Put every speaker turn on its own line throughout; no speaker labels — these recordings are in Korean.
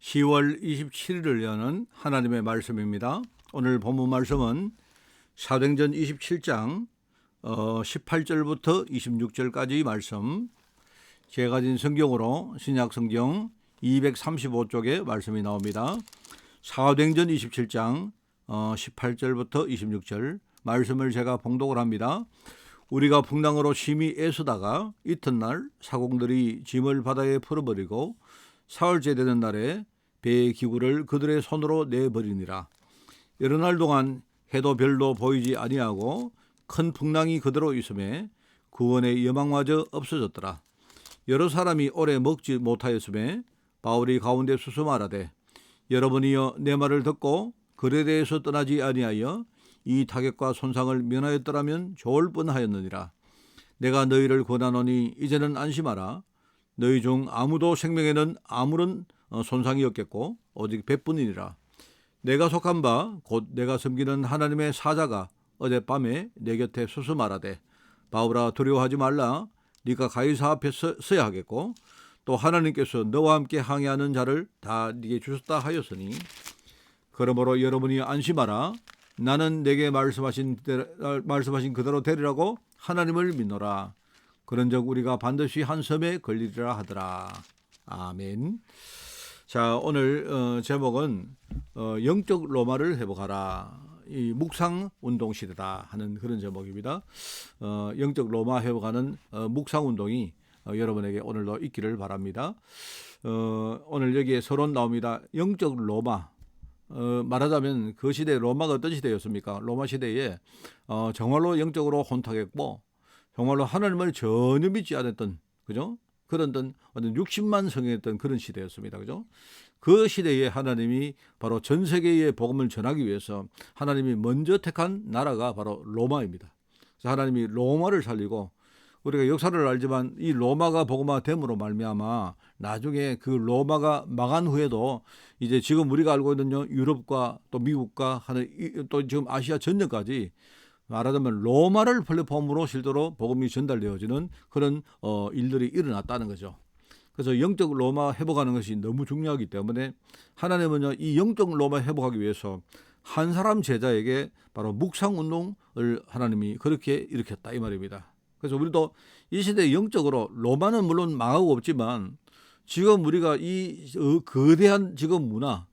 10월 27일을 여는 하나님의 말씀입니다. 오늘 본문 말씀은 사도행전 27장 18절부터 26절까지 말씀, 제가 가진 성경으로 신약 성경 235쪽에 말씀이 나옵니다. 사도행전 27장 18절부터 26절 말씀을 제가 봉독을 합니다. 우리가 풍랑으로 심히 애쓰다가 이튿날 사공들이 짐을 바다에 풀어버리고 사흘째 되는 날에 배의 기구를 그들의 손으로 내버리니라. 여러 날 동안 해도 별도 보이지 아니하고 큰 풍랑이 그대로 있음에 구원의 여망마저 없어졌더라. 여러 사람이 오래 먹지 못하였음에 바울이 가운데 서서 말하되, 여러분이여 내 말을 듣고 글에 대해서 떠나지 아니하여 이 타격과 손상을 면하였더라면 좋을 뻔하였느니라. 내가 너희를 권하노니 이제는 안심하라. 너희 중 아무도 생명에는 아무런 손상이 없겠고 오직 배뿐이니라. 내가 속한 바 곧 내가 섬기는 하나님의 사자가 어젯밤에 내 곁에 서서 말하되, 바울아 두려워하지 말라. 네가 가이사 앞에 서야 하겠고 또 하나님께서 너와 함께 항해하는 자를 다 네게 주셨다 하였으니, 그러므로 여러분이 안심하라. 나는 내게 말씀하신 그대로 되리라고 하나님을 믿노라. 그런즉 우리가 반드시 한 섬에 걸리리라 하더라. 아멘. 자, 오늘 제목은 영적 로마를 회복하라. 이 묵상 운동 시대다 하는 그런 제목입니다. 영적 로마 회복하는 묵상 운동이 여러분에게 오늘도 있기를 바랍니다. 오늘 여기에 서론 나옵니다. 영적 로마. 말하자면 그 시대 로마가 어떤 시대였습니까? 로마 시대에 정말로 영적으로 혼탁했고 정말로 하나님을 전혀 믿지 않았던, 그죠? 그런 어떤 60만 성했던 그런 시대였습니다. 그죠? 그 시대에 하나님이 바로 전 세계에 복음을 전하기 위해서 하나님이 먼저 택한 나라가 바로 로마입니다. 그래서 하나님이 로마를 살리고, 우리가 역사를 알지만 이 로마가 복음화됨으로 말미암아 나중에 그 로마가 망한 후에도 이제 지금 우리가 알고 있는 유럽과 또 미국과 하는 또 지금 아시아 전역까지 말하자면 로마를 플랫폼으로 실제로 복음이 전달되어지는 그런 일들이 일어났다는 거죠. 그래서 영적 로마 회복하는 것이 너무 중요하기 때문에 하나님은 이 영적 로마 회복하기 위해서 한 사람 제자에게 바로 묵상 운동을 하나님이 그렇게 일으켰다 이 말입니다. 그래서 우리도 이 시대에 영적으로 로마는 물론 망하고 없지만 지금 우리가 이 거대한 지금 문화,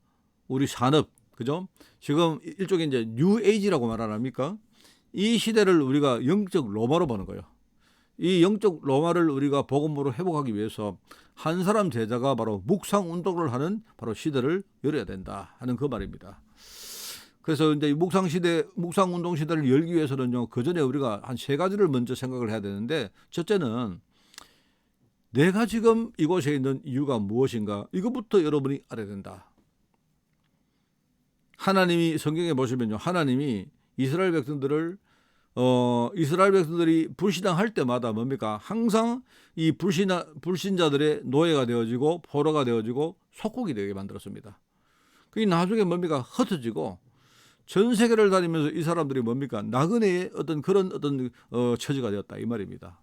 우리 산업, 그죠? 지금 일종의 이제 뉴 에이지라고 말 안 합니까? 이 시대를 우리가 영적 로마로 보는 거예요. 이 영적 로마를 우리가 복음으로 회복하기 위해서 한 사람 제자가 바로 묵상 운동을 하는 바로 시대를 열어야 된다 하는 그 말입니다. 그래서 이제 묵상 운동 시대를 열기 위해서는요, 그 전에 우리가 한 세 가지를 먼저 생각을 해야 되는데, 첫째는 내가 지금 이곳에 있는 이유가 무엇인가, 이것부터 여러분이 알아야 된다. 하나님이 성경에 보시면요, 하나님이 이스라엘 백성들이 불신앙할 때마다 뭡니까? 항상 이 불신자들의 노예가 되어지고 포로가 되어지고 속국이 되게 만들었습니다. 그게 나중에 뭡니까? 흩어지고 전 세계를 다니면서 이 사람들이 뭡니까? 나그네의 어떤 처지가 되었다 이 말입니다.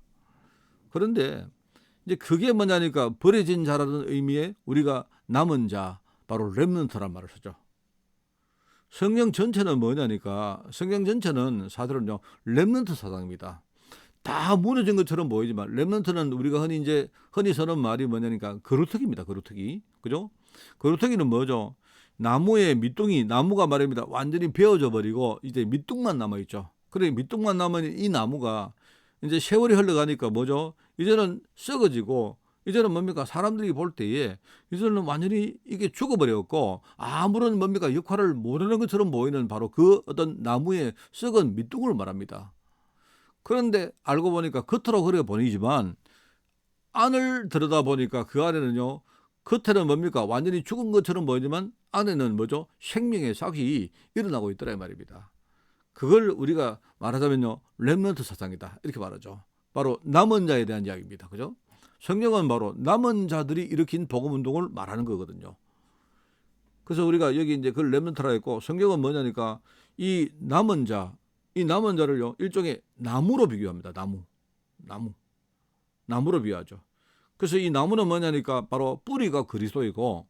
그런데 이제 그게 뭐냐니까 버려진 자라는 의미의 우리가 남은 자, 바로 렘넌트란 말을 쓰죠. 성경 전체는 뭐냐니까, 성경 전체는 사실은요 렘넌트 사상입니다. 다 무너진 것처럼 보이지만 렘넌트는 우리가 흔히 쓰는 말이 뭐냐니까 그루터기입니다. 그루터기, 그죠? 그루터기는 뭐죠? 나무의 밑둥이, 나무가 말입니다. 완전히 베어져 버리고 이제 밑둥만 남아 있죠. 그래 밑둥만 남은 이 나무가 이제 세월이 흘러가니까 뭐죠? 이제는 썩어지고, 이제는 뭡니까? 사람들이 볼 때에 이제는 완전히 이게 죽어버렸고 아무런 뭡니까? 역할을 못하는 것처럼 보이는 바로 그 어떤 나무의 썩은 밑둥을 말합니다. 그런데 알고 보니까 겉으로 그래 보이지만 안을 들여다보니까 그 안에는요, 겉에는 뭡니까? 완전히 죽은 것처럼 보이지만 안에는 뭐죠? 생명의 싹이 일어나고 있더라 이 말입니다. 그걸 우리가 말하자면요, 렘넌트 사상이다 이렇게 말하죠. 바로 남은 자에 대한 이야기입니다. 그죠? 성경은 바로 남은 자들이 일으킨 복음 운동을 말하는 거거든요. 그래서 우리가 여기 이제 그걸 렘넌트라 했고, 성경은 뭐냐니까 이 남은 자를요 일종의 나무로 비교합니다. 나무로 비유하죠. 그래서 이 나무는 뭐냐니까 바로 뿌리가 그리스도이고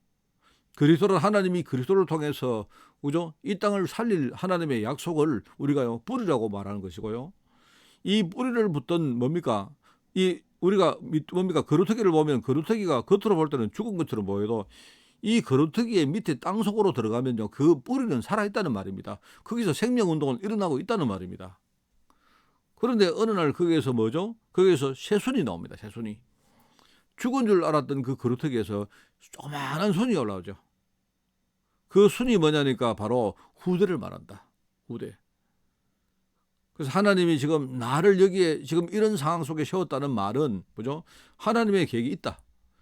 그리스도를 하나님이 그리스도를 통해서 그죠? 이 땅을 살릴 하나님의 약속을 우리가요 뿌리라고 말하는 것이고요. 이 뿌리를 붙던 뭡니까? 이 우리가 뭡니까? 그루터기를 보면 그루터기가 겉으로 볼 때는 죽은 것처럼 보여도 이 그루터기의 밑에 땅 속으로 들어가면요 그 뿌리는 살아 있다는 말입니다. 거기서 생명 운동은 일어나고 있다는 말입니다. 그런데 어느 날 거기에서 뭐죠? 거기에서 새순이 나옵니다. 새순이. 죽은 줄 알았던 그 그루터기에서 조그마한 순이 올라오죠. 그 순이 뭐냐니까 바로 후대를 말한다. 후대. 그래서 하나님이 지금 나를 여기에 지금 이런 상황 속에 세웠다는 말은 뭐죠? 하나님의 계획이 있다.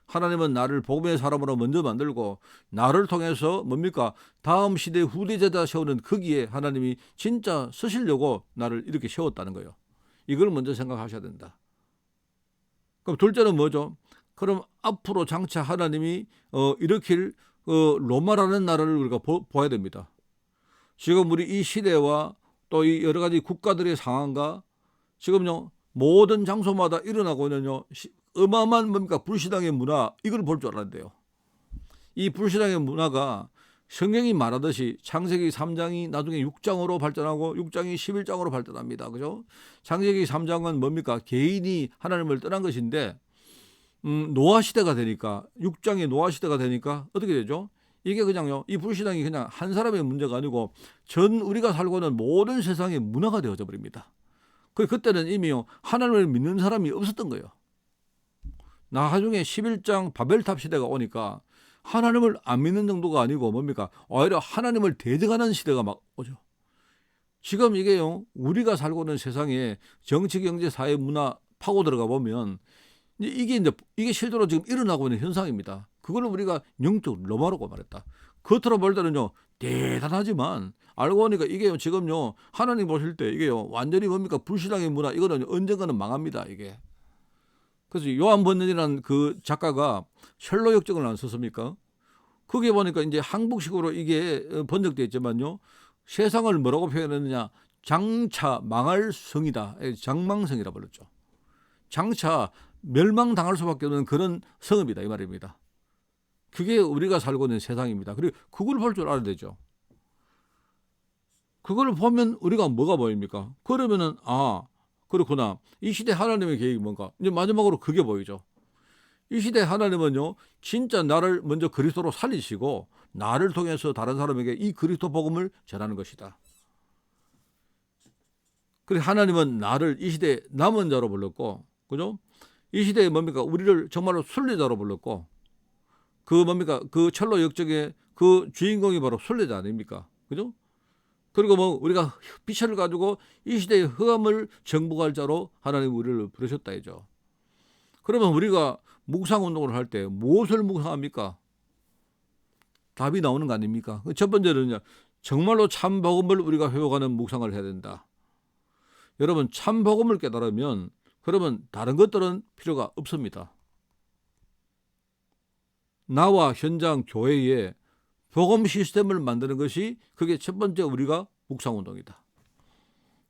하나님은 나를 복음의 사람으로 먼저 만들고 나를 통해서 뭡니까? 다음 시대 후대 제자 세우는 거기에 하나님이 진짜 쓰시려고 나를 이렇게 세웠다는 거예요. 이걸 먼저 생각하셔야 된다. 그럼 둘째는 뭐죠? 그럼 앞으로 장차 하나님이 일으킬 로마라는 나라를 우리가 봐야 됩니다. 지금 우리 이 시대와 또 이 여러 가지 국가들의 상황과 지금요 모든 장소마다 일어나고 있는요 어마어마한 뭡니까 불신앙의 문화 이걸 볼 줄 알았는데요. 이 불신앙의 문화가 성경이 말하듯이 창세기 3장이 나중에 6장으로 발전하고 6장이 11장으로 발전합니다. 그죠? 창세기 3장은 뭡니까? 개인이 하나님을 떠난 것인데 노아 시대가 되니까 6장의 노아 시대가 되니까 어떻게 되죠? 이게 그냥요 이 불신앙이 그냥 한 사람의 문제가 아니고 전 우리가 살고 있는 모든 세상의 문화가 되어져 버립니다. 그때는 이미요 하나님을 믿는 사람이 없었던 거예요. 나중에 11장 바벨탑 시대가 오니까 하나님을 안 믿는 정도가 아니고 뭡니까? 오히려 하나님을 대적하는 시대가 막 오죠. 지금 이게요 우리가 살고 있는 세상에 정치, 경제, 사회, 문화 파고 들어가 보면 이게 실제로 지금 일어나고 있는 현상입니다. 그걸 우리가 영적 로마라고 말했다. 겉으로 볼 때는요 대단하지만 알고 보니까 이게요 지금요 하나님 보실 때 이게요 완전히 뭡니까 불신앙의 문화 이거는 언젠가는 망합니다 이게. 그래서 요한 번연이라는 그 작가가 셜록 역정을 안 썼습니까? 거기에 보니까 이제 한국식으로 이게 번역되어 있지만요 세상을 뭐라고 표현했느냐 장차 망할 성이다. 장망성이라 불렀죠. 장차 멸망당할 수밖에 없는 그런 성읍이다 이 말입니다. 그게 우리가 살고 있는 세상입니다. 그리고 그걸 볼 줄 알아야 되죠. 그걸 보면 우리가 뭐가 보입니까? 그러면은 그렇구나. 이 시대 하나님의 계획이 뭔가. 이제 마지막으로 그게 보이죠. 이 시대 하나님은요 진짜 나를 먼저 그리스도로 살리시고 나를 통해서 다른 사람에게 이 그리스도 복음을 전하는 것이다. 그래서 하나님은 나를 이 시대에 남은 자로 불렀고, 그죠? 이 시대에 뭡니까? 우리를 정말로 순례자로 불렀고, 그 뭡니까? 그 철로 역적의 그 주인공이 바로 순례자 아닙니까? 그죠? 그리고 뭐 우리가 빛을 가지고 이 시대의 흑암을 정복할 자로 하나님 우리를 부르셨다 이죠. 그러면 우리가 묵상 운동을 할 때 무엇을 묵상합니까? 답이 나오는 거 아닙니까? 첫 번째는요. 정말로 참 복음을 우리가 회복하는 묵상을 해야 된다. 여러분 참 복음을 깨달으면 그러면 다른 것들은 필요가 없습니다. 나와 현장 교회에 복음 시스템을 만드는 것이 그게 첫 번째 우리가 묵상운동이다.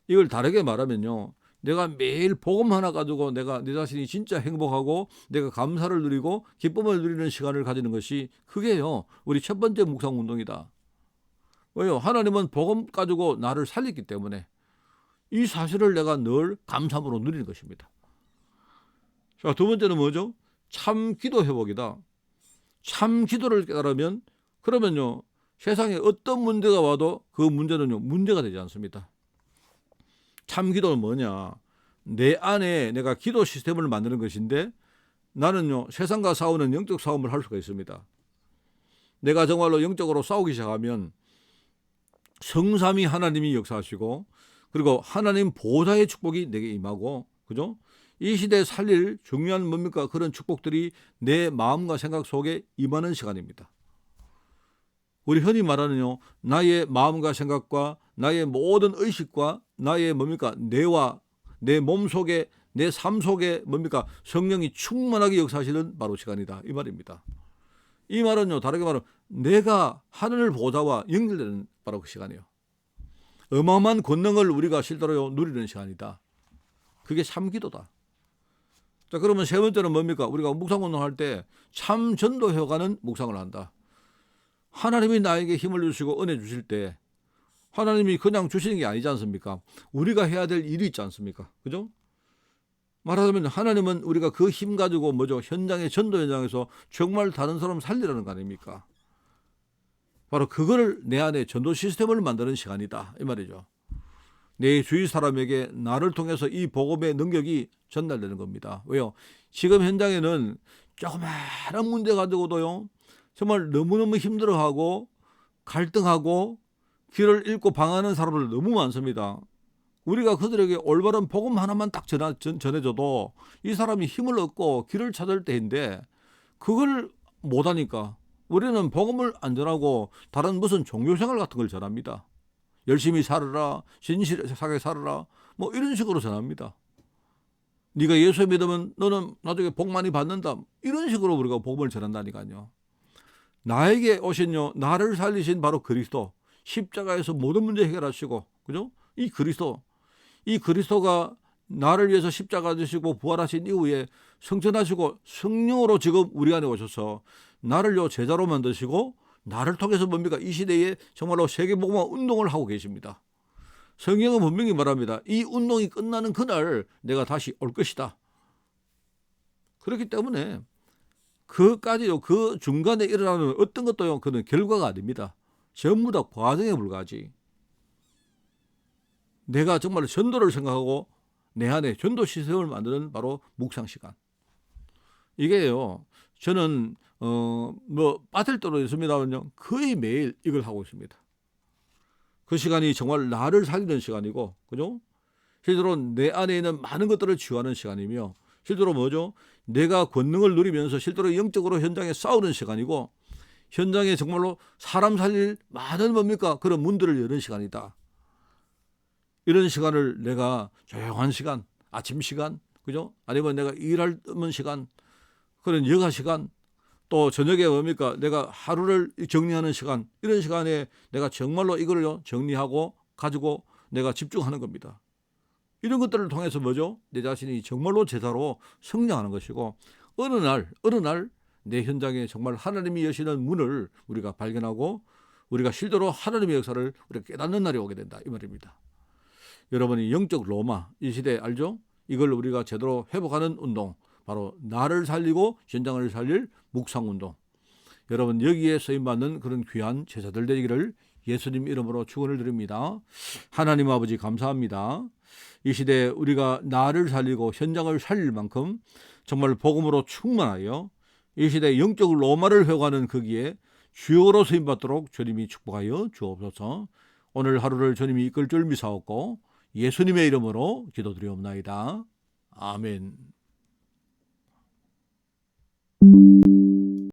이걸 다르게 말하면요. 내가 매일 복음 하나 가지고 내가 내 자신이 진짜 행복하고 내가 감사를 누리고 기쁨을 누리는 시간을 가지는 것이 그게요. 우리 첫 번째 묵상운동이다. 왜요? 하나님은 복음 가지고 나를 살렸기 때문에 이 사실을 내가 늘 감사함으로 누리는 것입니다. 자, 두 번째는 뭐죠? 참 기도 회복이다. 참 기도를 깨달으면 그러면요 세상에 어떤 문제가 와도 그 문제는요 문제가 되지 않습니다. 참 기도는 뭐냐? 내 안에 내가 기도 시스템을 만드는 것인데 나는요 세상과 싸우는 영적 싸움을 할 수가 있습니다. 내가 정말로 영적으로 싸우기 시작하면 성삼위 하나님이 역사하시고 그리고 하나님 보좌의 축복이 내게 임하고 그죠? 이 시대에 살릴 중요한 뭡니까? 그런 축복들이 내 마음과 생각 속에 임하는 시간입니다. 우리 흔히 말하는요, 나의 마음과 생각과 나의 모든 의식과 나의 뭡니까? 뇌와 내 몸 속에 내 삶 속에 뭡니까? 성령이 충만하게 역사하시는 바로 시간이다. 이 말입니다. 이 말은요, 다르게 말하면 내가 하늘 보좌와 연결되는 바로 그 시간이에요. 어마어마한 권능을 우리가 실제로 누리는 시간이다. 그게 참 기도다. 자, 그러면 세 번째는 뭡니까? 우리가 묵상 운동할 때 참 전도 회복하는 묵상을 한다. 하나님이 나에게 힘을 주시고 은혜 주실 때 하나님이 그냥 주시는 게 아니지 않습니까? 우리가 해야 될 일이 있지 않습니까? 그죠? 말하자면 하나님은 우리가 그 힘 가지고 뭐죠? 현장의 전도 현장에서 정말 다른 사람 살리라는 거 아닙니까? 바로 그걸 내 안에 전도 시스템을 만드는 시간이다 이 말이죠. 내 주위 사람에게 나를 통해서 이 복음의 능력이 전달되는 겁니다. 왜요? 지금 현장에는 조그마한 문제 가지고도요 정말 너무너무 힘들어하고 갈등하고 길을 잃고 방황하는 사람들 너무 많습니다. 우리가 그들에게 올바른 복음 하나만 딱 전해줘도 이 사람이 힘을 얻고 길을 찾을 때인데 그걸 못하니까 우리는 복음을 안 전하고 다른 무슨 종교생활 같은 걸 전합니다. 열심히 살아라, 진실하게 살아라, 뭐 이런 식으로 전합니다. 네가 예수 믿으면 너는 나중에 복 많이 받는다, 이런 식으로 우리가 복음을 전한다니까요. 나에게 오신요 나를 살리신 바로 그리스도, 십자가에서 모든 문제 해결하시고, 그죠? 이 그리스도가 나를 위해서 십자가 지시고 부활하신 이후에 성천하시고 성령으로 지금 우리 안에 오셔서 나를요 제자로 만드시고 나를 통해서 뭡니까? 이 시대에 정말로 세계복음화 운동을 하고 계십니다. 성경은 분명히 말합니다. 이 운동이 끝나는 그날 내가 다시 올 것이다. 그렇기 때문에 그까지요, 그 중간에 일어나는 어떤 것도요, 그는 결과가 아닙니다. 전부 다 과정에 불과하지. 내가 정말 전도를 생각하고 내 안에 전도 시스템을 만드는 바로 묵상 시간. 이게요, 저는 뭐 빠질 때도 있습니다만요, 거의 매일 이걸 하고 있습니다. 그 시간이 정말 나를 살리는 시간이고, 그죠? 실제로 내 안에 있는 많은 것들을 치유하는 시간이며, 실제로 뭐죠? 내가 권능을 누리면서 실제로 영적으로 현장에 싸우는 시간이고, 현장에 정말로 사람 살릴 많은 뭡니까? 그런 문들을 여는 시간이다. 이런 시간을 내가 조용한 시간, 아침 시간, 그죠? 아니면 내가 일하는 시간, 그런 여가 시간, 또 저녁에 뭡니까? 내가 하루를 정리하는 시간, 이런 시간에 내가 정말로 이걸 정리하고 가지고 내가 집중하는 겁니다. 이런 것들을 통해서 뭐죠? 내 자신이 정말로 제자로 성장하는 것이고, 어느 날 내 현장에 정말 하나님이 여시는 문을 우리가 발견하고 우리가 실제로 하나님의 역사를 우리가 깨닫는 날이 오게 된다 이 말입니다. 여러분이 영적 로마 이 시대 알죠? 이걸 우리가 제대로 회복하는 운동, 바로 나를 살리고 현장을 살릴 묵상운동. 여러분 여기에 쓰임받는 그런 귀한 제자들 되기를 예수님 이름으로 축원을 드립니다. 하나님 아버지 감사합니다. 이 시대에 우리가 나를 살리고 현장을 살릴 만큼 정말 복음으로 충만하여 이 시대에 영적 로마를 회복하는 거기에 주역으로 쓰임받도록 주님이 축복하여 주옵소서. 오늘 하루를 주님이 이끌 줄 믿사옵고 예수님의 이름으로 기도드리옵나이다. 아멘.